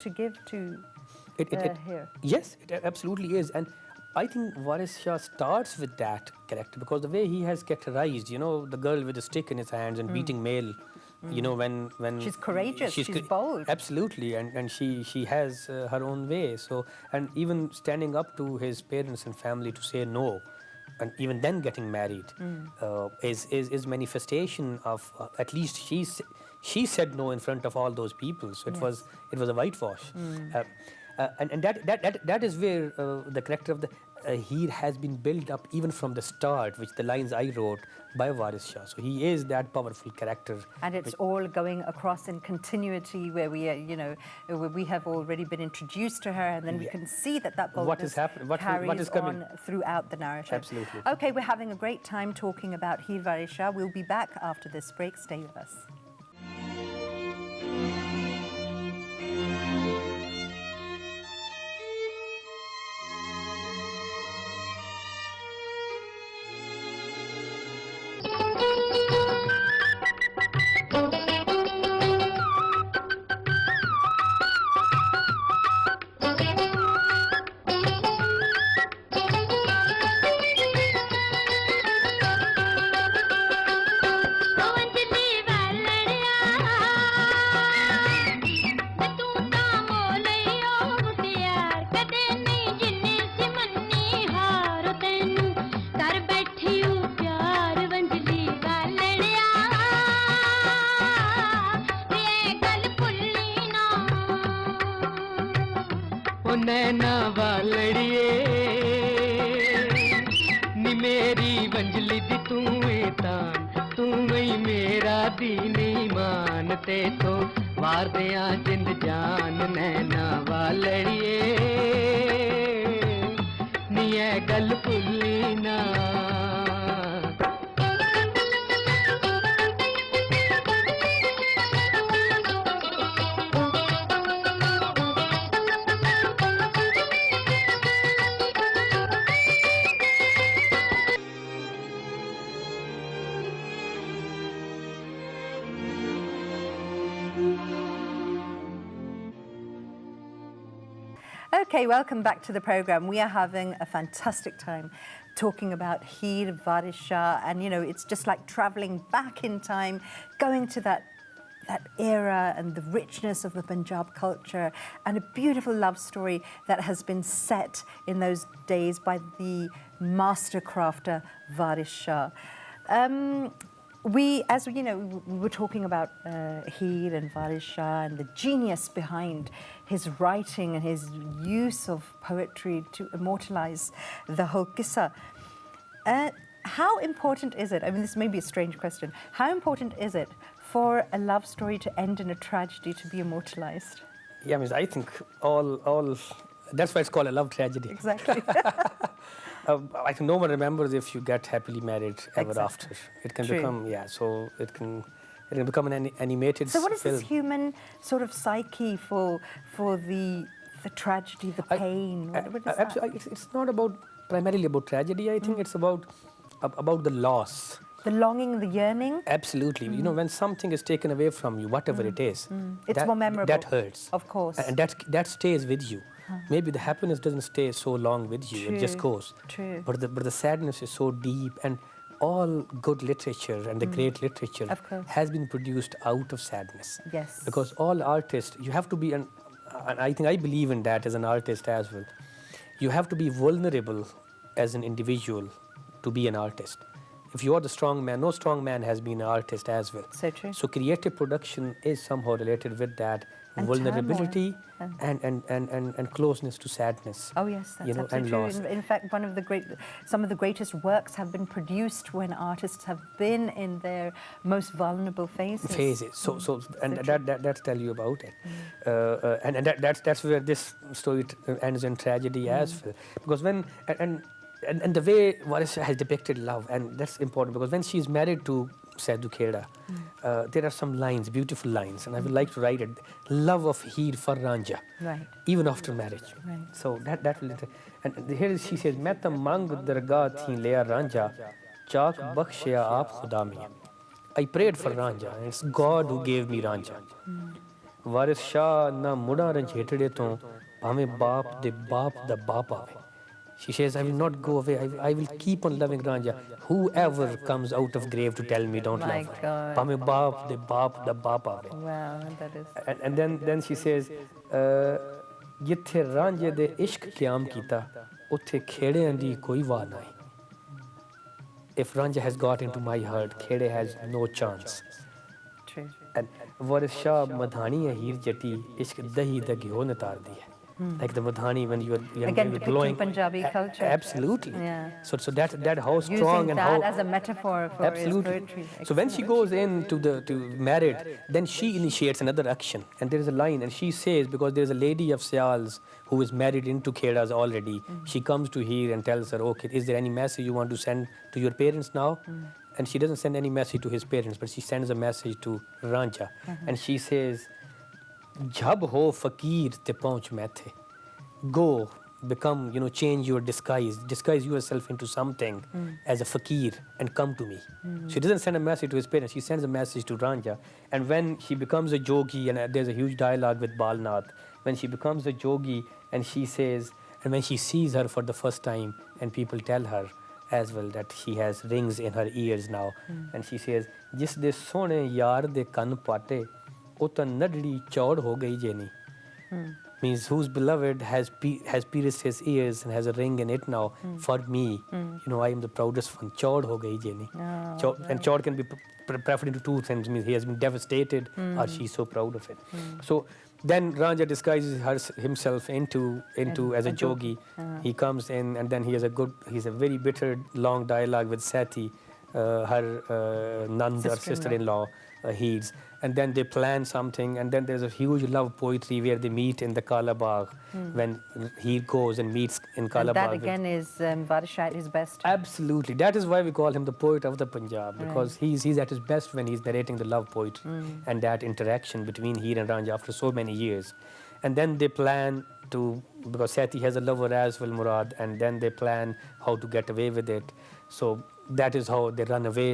to give to here. Yes, it absolutely is. And I think Waris Shah starts with that character because the way he has characterized, the girl with a stick in his hands and beating male, when She's courageous, she's bold. Absolutely, and she has her own way. So, and even standing up to his parents and family to say no, and even then getting married is manifestation of at least she said no in front of all those people. So it was a whitewash. And that is where the character of the Heer has been built up even from the start, which the lines I wrote by Waris Shah. So he is that powerful character. And it's all going across in continuity where we, where we have already been introduced to her, and then we can see that boldness what is happening, what is coming on throughout the narrative. Absolutely. Okay, we're having a great time talking about Heer Waris Shah. We'll be back after this break. Stay with us. नैना वालड़िए नी मेरी वंजली दी तू तान तू ही मेरा दीनी मान ते तो वार दिया जिंद जान नैना वालड़िए नी ऐ गल भुल्ली ना Okay, welcome back to the program. We are having a fantastic time talking about Heer Waris Shah, and it's just like traveling back in time, going to that era and the richness of the Punjab culture, and a beautiful love story that has been set in those days by the master crafter Waris Shah. We were talking about Heer and Waris Shah and the genius behind his writing and his use of poetry to immortalize the whole qissa. How important is it? I mean, this may be a strange question. How important is it for a love story to end in a tragedy to be immortalized? Yeah, I think all that's why it's called a love tragedy. Exactly. I think no one remembers if you get happily married ever after. It can True. become, so it can become an animated film. So what is this human sort of psyche for the tragedy, the pain? What is that? It's not primarily about tragedy. I think it's about the loss. The longing, the yearning? Absolutely. When something is taken away from you, whatever it is, it's more memorable. That hurts. Of course. And that stays with you. Maybe the happiness doesn't stay so long with you. True. It just goes. True. But the sadness is so deep, and all good literature and the great literature has been produced out of sadness. Yes. Because all artists, you have to be, and I think I believe in that as an artist as well, you have to be vulnerable as an individual to be an artist. If you are the strong man, no strong man has been an artist as well. So true. So creative production is somehow related with that vulnerability and closeness to sadness. Oh yes, that's absolutely and true. loss. In fact, some of the greatest works have been produced when artists have been in their most vulnerable phases. That's tell you about it. And that's where this story ends in tragedy as well. Because and the way Waris Shah has depicted love, and that's important because when she's married to Saidhu Kheda, there are some lines, beautiful lines, and I would like to write it. Love of Heer for Ranja, right? Even after marriage. Right. So that will, and here she says, "Main ta mang dargah thi leya Ranja, chak bakhshya aap khuda miyan." I prayed for Ranja, and it's God who gave me Ranja. Waris Shah ਨਾ ਮੁੜਾ ਰੰਝੇਟੜੇ ਤੋਂ ਭਾਵੇਂ ਬਾਪ ਦੇ ਬਾਪ ਦਾ ਬਾਪ ਆਵੇ she says I will not go away I will keep on loving Ranja whoever comes out of grave to tell me don't My love her God. ਭਾਵੇਂ ਬਾਪ ਦੇ ਬਾਪ ਦਾ ਬਾਪ ਆਵੇ Wow, that is. and then she says ਜਿੱਥੇ ਰਾਂਝੇ ਦੇ ਇਸ਼ਕ ਕਿਆਮ ਕੀਤਾ ਉੱਥੇ ਖੇੜਿਆਂ ਦੀ ਕੋਈ ਵਾਹ ਨਹੀਂ if Ranja has got into my heart khede has no chance True. and Waris Shah madhani hai heer jati ishq dahi da ghiyo nitardi hai like the madhani when you are Again, blowing depicting Punjabi culture. absolutely Yeah. so that how strong Using and that how as a metaphor for absolutely his poetry. so when she goes in to married then she initiates another action and there is a line and she says because there is a lady of Sials who is married into Khedas already she comes to Heer and tells her okay is there any message you want to send to your parents now and she doesn't send any message to his parents but she sends a message to Ranja and she says jab ho fakir te pahunch main the go become change your disguise yourself into something as a fakir and come to me she doesn't send a message to his parents she sends a message to Ranja and when she becomes a jogi and there's a huge dialogue with Balnath when she becomes a jogi and she says and when she sees her for the first time and people tell her as well that she has rings in her ears now and she says jis de sone yaar de kan paate ਉਹ ਤਾਂ ਨਡੜੀ ਚੌੜ ਹੋ ਗਈ ਜੇ ਨਹੀਂ means whose beloved has pierced his ears and has a ring in it now for me I am the proudest one chord ho gayi je nahi and chord can be preferred into two things means he has been devastated or she's so proud of it so then Ranja disguises himself into as a jogi he comes in and then he's a very bitter long dialogue with Sati her nand or sister-in-law Heeds and then they plan something and then there's a huge love poetry where they meet in the Kala Bagh when he goes and meets in Kala Bagh. That again is Waris Shah at his best. Absolutely. That is why we call him the poet of the Punjab because he's at his best when he's narrating the love poetry and that interaction between Heer and Ranja after so many years. And then they plan to because Sati has a lover as well Murad and then they plan how to get away with it. So that is how they run away.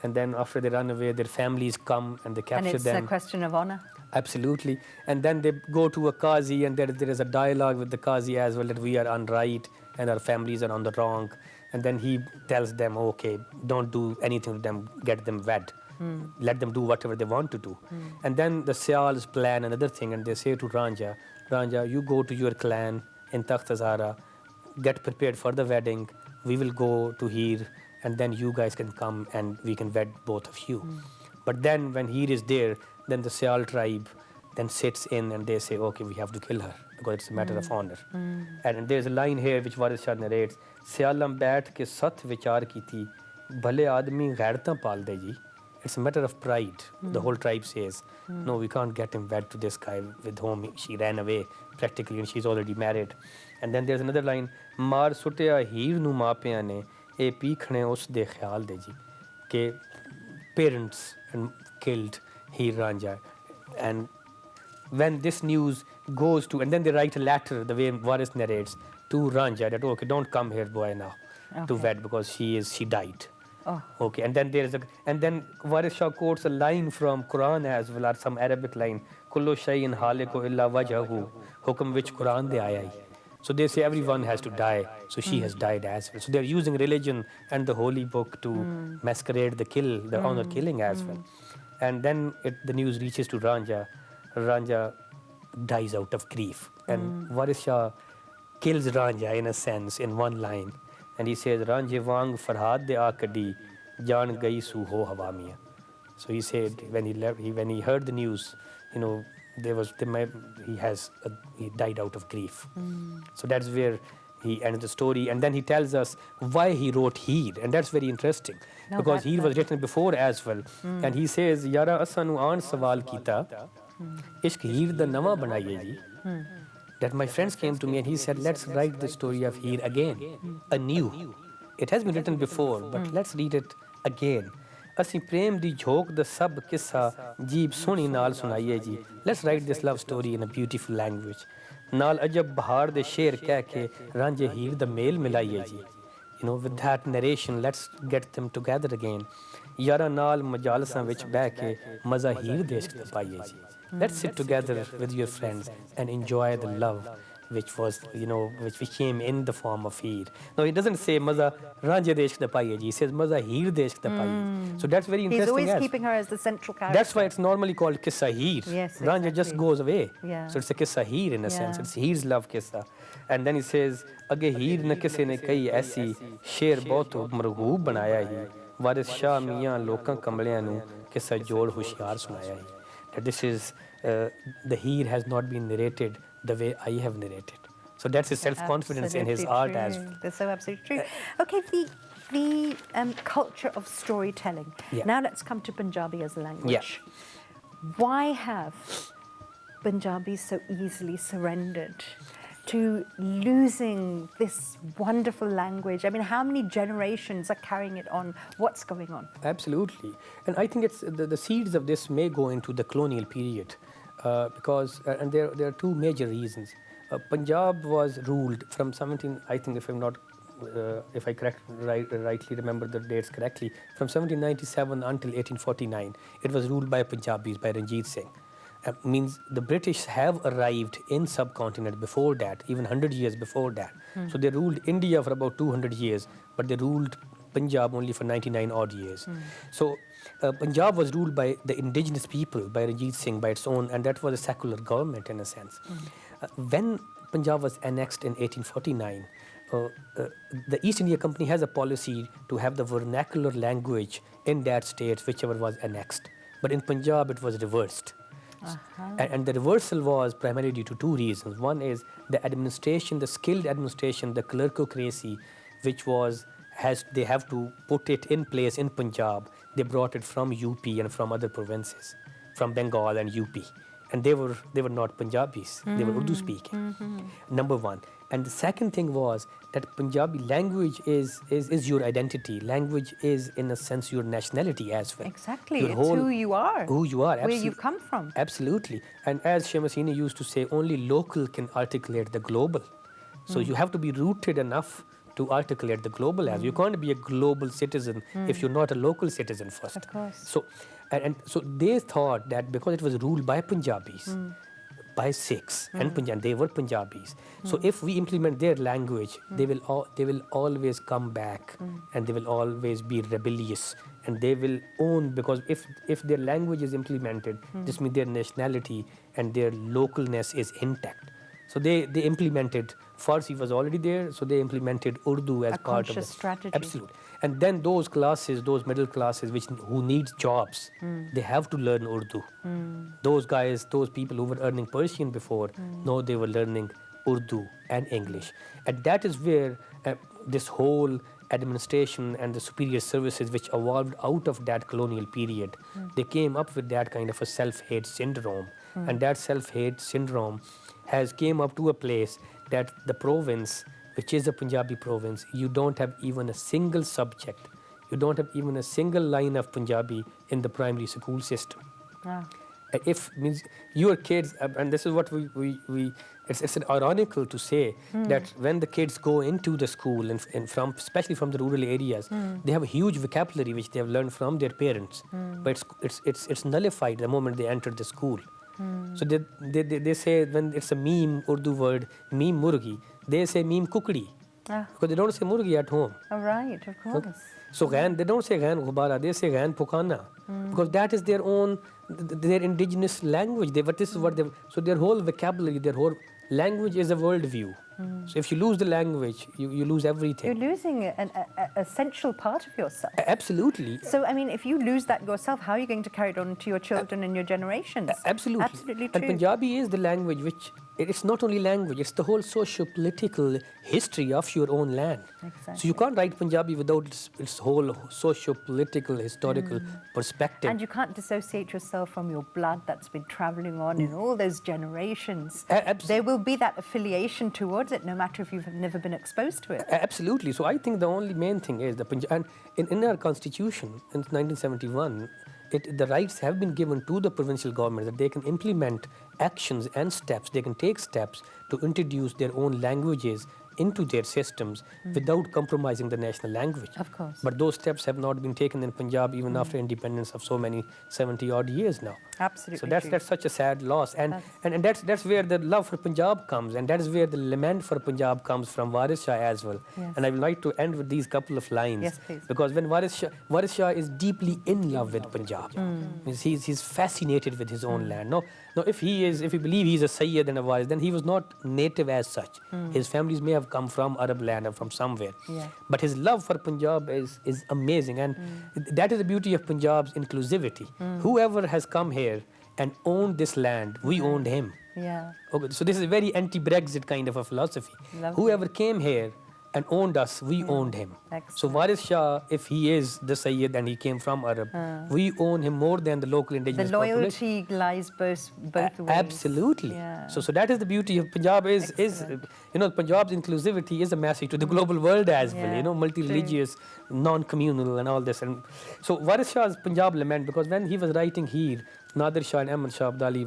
And then after they run away, their families come and they capture them. And it's a question of honor. Absolutely. And then they go to a Qazi and there is a dialogue with the Qazi as well that we are unright and our families are on the wrong. And then he tells them, okay, don't do anything to them, get them wed. Let them do whatever they want to do. And then the Sials plan another thing and they say to Ranja, you go to your clan in Takht Hazara, get prepared for the wedding. We will go to Heer. And then you guys can come and we can wed both of you. But then when Heer is there, then the Sial tribe then sits in and they say, okay, we have to kill her because it's a matter of honor. And there's a line here which Waris Shah narrates, Sialam baith ke sath vichar kiti, bhale aadmi ghairtan paal de ji. It's a matter of pride. The whole tribe says, no, we can't get him wed to this guy with whom she ran away practically and she's already married. And then there's another line, maar sutya Heer nu maapiਆਂ ਨੇ ਇਹ ਪੀਖਣੇ ਉਸ ਦੇ ਖਿਆਲ ਦੇ ਜੀ ਕਿ parents killed Heer Ranja and when this news goes to and then they write a letter the way Waris narrates to Ranja that okay don't come here boy now to wed because she died okay and then Waris Shah quotes a line from Quran as well or some Arabic line kullu shay'in haliku illa wajhahu hukum which Quran de aaya hai so they say everyone has to die so she has died as well so they're using religion and the holy book to masquerade the honor killing as well and then the news reaches to Ranja dies out of grief and Waris Shah kills Ranja in a sense in one line and he says Ranje wang farhad de akadi jaan gayi su ho hawa miya so he said when he heard the news he died out of grief so that's where he ends the story and then he tells us why he wrote Heer and that's very interesting because Heer was written before as well and he says yara asanu aan sawal kita ishq Heer da nawa banaiye ji that my friends came to me and he said let's write the story of Heer again anew it has been written before but let's read it again ਅਸੀਂ ਪ੍ਰੇਮ ਦੀ ਝੋਕ ਦਾ ਸਭ ਕਿੱਸਾ ਜੀਬ ਸੋਹਣੀ ਨਾਲ ਸੁਣਾਈਏ ਜੀ let's write this love story in a beautiful language ਨਾਲ ਅਜਬ ਬਹਾਰ ਦੇ ਸ਼ੇਰ ਕਹਿ ਕੇ ਰਾਂਝੇ ਹੀਰ ਦਾ ਮੇਲ ਮਿਲਾਈਏ ਜੀ with that narration let's get them together again ਯਾਰਾਂ ਨਾਲ ਮਜਾਲਸਾਂ ਵਿੱਚ ਬਹਿ ਕੇ ਮਜ਼ਾ ਹੀਰ ਦੇ ਇਸ਼ਕ ਦਾ ਪਾਈਏ ਜੀ Let's sit together with your friends and enjoy the love which was, which came in the form of Heer. No, he doesn't say Maza Ranje Desh da Paiye ji. He says Maza Heer Desh da Paiye. So that's very interesting. He's always keeping her as the central character. That's why it's normally called Kissa Heer. Yes, Ranje just goes away. Yeah. So it's a Kissa Heer in a sense. It's Heer's love Kissa. And then he says, Age Heer na kisse ne kai aisi sher bahut marghoob banaya hi. Waris Shah miyan lokan kamliyan nu kissa jod hushyar sunaya hi. That this is, the Heer has not been narrated the way I have narrated. So that's his self-confidence in his art as well. That's so absolutely true. Okay, the culture of storytelling. Yeah. Now let's come to Punjabi as a language. Yeah. Why have Punjabis so easily surrendered to losing this wonderful language? I mean, how many generations are carrying it on? What's going on? Absolutely. And I think it's the seeds of this may go into the colonial period because, and there are two major reasons. Punjab was ruled from 17, I think if I'm not, if I rightly remember the dates correctly, from 1797 until 1849, it was ruled by Punjabis, by Ranjit Singh. Means the British have arrived in subcontinent before that, even 100 years before that. So they ruled India for about 200 years, but they ruled Punjab only for 99 odd years. So Punjab was ruled by the indigenous people, by Ranjit Singh, by its own, and that was a secular government in a sense. When Punjab was annexed in 1849, the East India Company has a policy to have the vernacular language in that state, whichever was annexed. But in Punjab, it was reversed. And the reversal was primarily due to two reasons. One is the administration, the skilled administration, the clerkocracy, which was, they have to put it in place in Punjab. They brought it from UP and from other provinces, from Bengal and UP. And they were not Punjabis, they were Urdu speaking. Number one. And the second thing was that Punjabi language is your identity. Language is, in a sense, your nationality as well. Exactly, it's who you are. Who you are, where you've come from. Absolutely. And as Shemasini used to say, only local can articulate the global. So you have to be rooted enough to articulate the global as. You can't be a global citizen if you're not a local citizen first. Of course. So, and so they thought that because it was ruled by Punjabis, by Sikhs, and they were Punjabis. So if we implement their language, they will always come back, and they will always be rebellious, and they will own, because if their language is implemented, this means their nationality and their localness is intact. So they implemented, Farsi was already there, so they implemented Urdu as part of the strategy. Absolutely. And then those classes, those middle classes who need jobs, they have to learn Urdu. Those guys, those people who were earning Persian before, now they were learning Urdu and English. And that is where this whole administration and the superior services which evolved out of that colonial period, they came up with that kind of a self-hate syndrome. And that self-hate syndrome has came up to a place that the province, which is a Punjabi province, you don't have even a single subject. You don't have even a single line of Punjabi in the primary school system. If means your kids, and this is what it's ironical to say that when the kids go into the school and from, especially from the rural areas, they have a huge vocabulary which they have learned from their parents, but it's nullified the moment they enter the school. So they say when it's a meme Urdu word, meme murgi, they say meme kukdi. Because they don't say murgi at home. Oh, right, of course. So they don't say ghan ghubara, they say ghan pukana. Because that is their own, their indigenous language. So their whole vocabulary, their whole language is a worldview. So if you lose the language, you lose everything. You're losing an essential part of yourself. Absolutely. So, I mean, if you lose that yourself, how are you going to carry it on to your children and your generations? Absolutely. Absolutely true. And Punjabi is the language which, it's not only language, it's the whole socio-political history of your own land. Exactly. So you can't write Punjabi without its whole socio-political, historical perspective. And you can't dissociate yourself from your blood that's been traveling on in all those generations. There will be that affiliation towards it, no matter if you've never been exposed to it. Absolutely. So I think the only main thing is and in our constitution in 1971, the rights have been given to the provincial government that they can implement actions and steps. They can take steps to introduce their own languages into their systems without compromising the national language. Of course. But those steps have not been taken in Punjab even after independence of so many 70 odd years now. Absolutely So that's true. such a sad loss, and that's where the love for Punjab comes, and that is where the lament for Punjab comes from Waris Shah as well. Yes. And I would like to end with these couple of lines. Yes, please. Because when Waris Shah is deeply in love with Punjab. Means he's fascinated with his own land. No, if we believe he's a Sayyid and a Waris, then he was not native as such. His families may have come from Arab land or from somewhere. Yeah. But his love for Punjab is amazing, and that is the beauty of Punjab's inclusivity. Whoever has come here and owned this land, we owned him. Yeah. Okay, so this is a very anti-Brexit kind of a philosophy. Lovely. Whoever came here and owned us, we owned him. Excellent. So Waris Shah, if he is the Sayyid and he came from Arab, we own him more than the local The indigenous population. loyalty lies both ways. Absolutely. Yeah. So that is the beauty of Punjab is Punjab's inclusivity is a message to the global world as well. Yeah, Multi-religious, non-communal, and all this. And so Waris Shah's Punjab lament, because when he was writing Heer, Nadir Shah and Ahmad Shah Abdali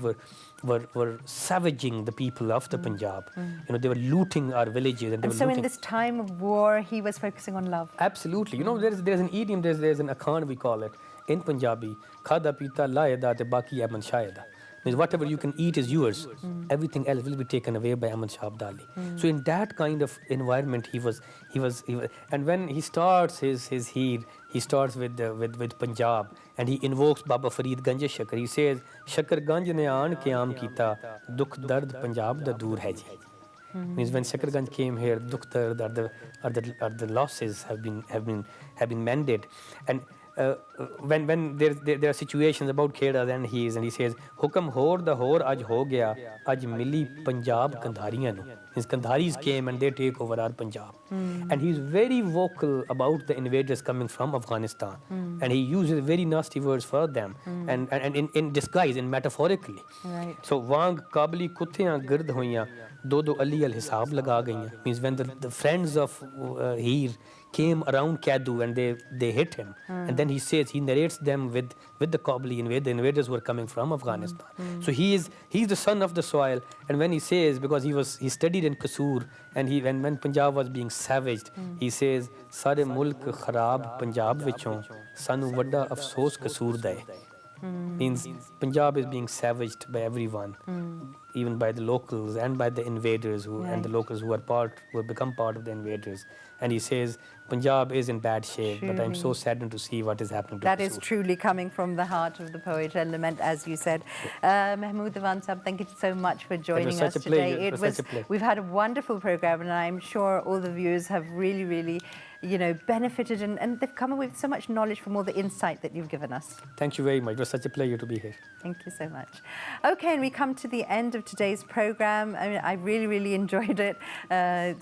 were savaging the people of the Punjab. They were looting our villages and they And were so looting. in this time of war, he was focusing on love. Absolutely. There's an idiom, there's an akhan, we call it, in Punjabi. Khada pita laeda te baki Ahmad Shaheda. Means whatever you can eat is yours. Everything else will be taken away by Ahmad Shah Abdali. So in that kind of environment, he was, and when he starts his Heer, he starts with Punjab, and he invokes Baba Farid Ganj Shakar. He says, Shakar Ganj ne aan ke aam kita, dukh dard Punjab da dur hai ji. Means when Shakar Ganj came here, dukh dard are the losses have been mended. And when there are situations about Khedas and he says, Hukam hor da hor aj ho gaya, aj mili Punjab Kandhariyan nu. His Kandharis came and they take over our Punjab. And he's very vocal about the invaders coming from Afghanistan. And he uses very nasty words for them. And in disguise, in metaphorically. Right. So Wang Kabli Kuthiyan Gird Hoiyan, Do Ali al Hisab laga gaiyan. Means when the friends of Heer came around Kadu and they hit him. And then he narrates them with the Kabli invaders who are coming from Afghanistan. So he's the son of the soil. And when he says, because he studied in Kasur, and when Punjab was being savaged, he says, Sare mulk kharab Punjab vichon, sanu vadda afsos Kasur dae. Means Punjab is being savaged by everyone, even by the locals and by the invaders and the locals who have become part of the invaders. And he says, Punjab is in bad shape, but I'm so saddened to see what is happening to That is Kasur. truly coming from the heart of the poet and lament, as you said. Mahmood Awan Sahab, thank you so much for joining such us a pleasure. today. It was such a pleasure. We've had a wonderful program, and I'm sure all the viewers have really, really, benefited, and they've come away with so much knowledge from all the insight that you've given us. Thank you very much. It was such a pleasure to be here. Thank you so much. Okay, and we come to the end of today's program. I mean, I really, really enjoyed it.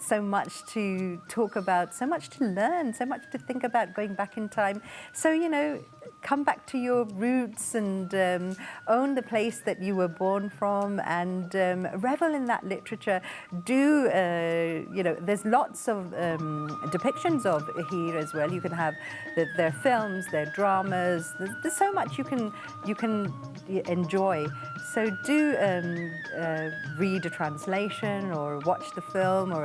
So much to talk about, so much to learn, so much to think about going back in time. So, come back to your roots and own the place that you were born from, and revel in that literature. There's lots of depictions of Heer as well. You can have their films, their dramas. There's so much you can enjoy. So do read a translation or watch the film or